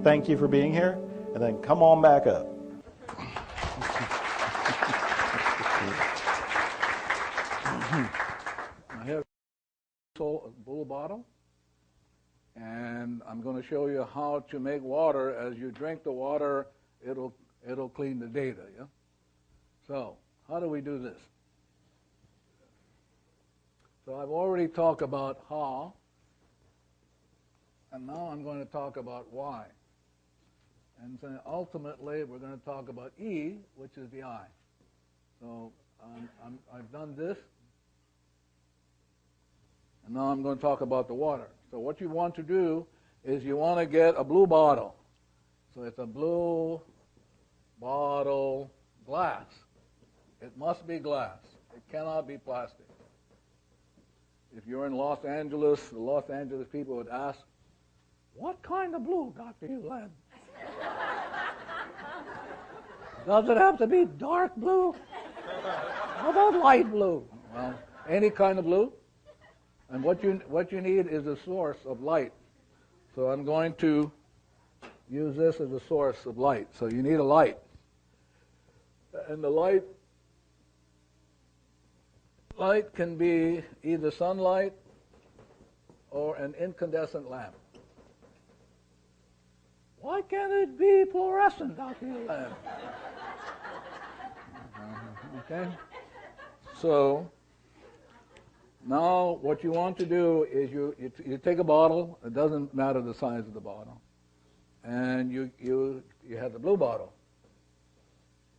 thank you for being here, and then come on back up. I have a blue bottle, and I'm going to show you how to make water. As you drink the water, it'll clean the data. Yeah. So how do we do this? So I've already talked about how, and now I'm going to talk about why. And so ultimately, we're going to talk about E, which is the I. So I've done this, and now I'm going to talk about the water. So what you want to do is you want to get a blue bottle. So it's a blue bottle, glass. It must be glass. It cannot be plastic. If you're in Los Angeles, the Los Angeles people would ask, "What kind of blue, Dr. Hew Len? Does it have to be dark blue? How about light blue?" Well, any kind of blue. And what you need is a source of light. So I'm going to use this as a source of light. So you need a light. And the light can be either sunlight or an incandescent lamp. Why can't it be fluorescent, Dr. Hew Len? Okay? So now what you want to do is you take a bottle. It doesn't matter the size of the bottle. And you have the blue bottle.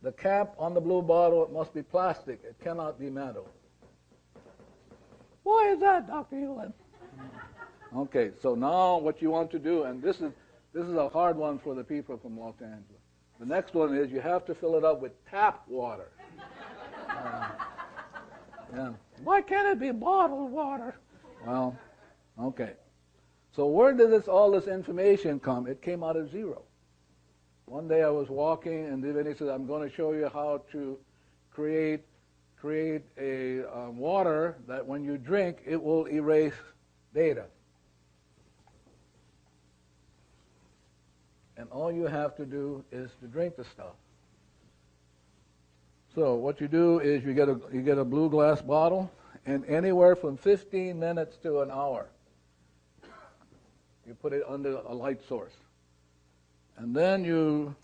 The cap on the blue bottle, it must be plastic. It cannot be metal. Why is that, Dr. Hew Len? Okay, so now what you want to do, and this is a hard one for the people from Los Angeles. The next one is you have to fill it up with tap water. Yeah. Why can't it be bottled water? Well, okay. So where did all this information come? It came out of zero. One day I was walking, and then he said, "I'm going to show you how to create a water that when you drink, it will erase data. And all you have to do is to drink the stuff." So what you do is you get a blue glass bottle, and anywhere from 15 minutes to an hour, you put it under a light source. And then you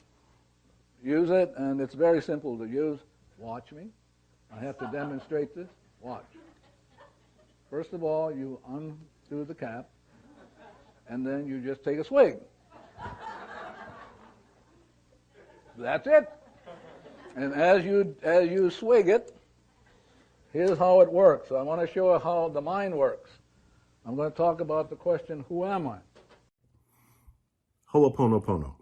use it, and it's very simple to use. Watch me. I have to demonstrate this. Watch. First of all, you undo the cap, and then you just take a swig. That's it. And as you swig it, here's how it works. I want to show you how the mind works. I'm going to talk about the question, who am I? Oponopono.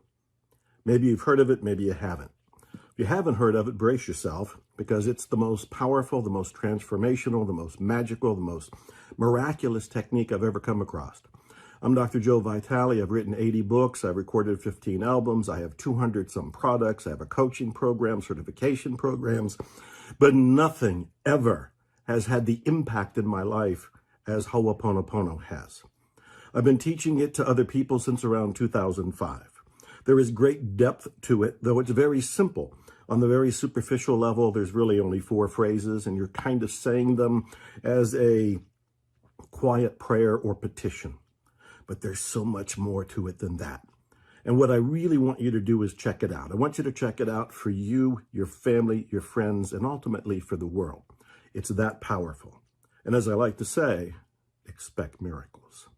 Maybe you've heard of it, maybe you haven't. If you haven't heard of it, brace yourself, because it's the most powerful, the most transformational, the most magical, the most miraculous technique I've ever come across. I'm Dr. Joe Vitale. I've written 80 books. I've recorded 15 albums. I have 200 some products. I have a coaching program, certification programs, but nothing ever has had the impact in my life as Ho'oponopono has. I've been teaching it to other people since around 2005. There is great depth to it, though it's very simple. On the very superficial level, there's really only 4 phrases, and you're kind of saying them as a quiet prayer or petition. But there's so much more to it than that. And what I really want you to do is check it out. I want you to check it out for you, your family, your friends, and ultimately for the world. It's that powerful. And as I like to say, expect miracles.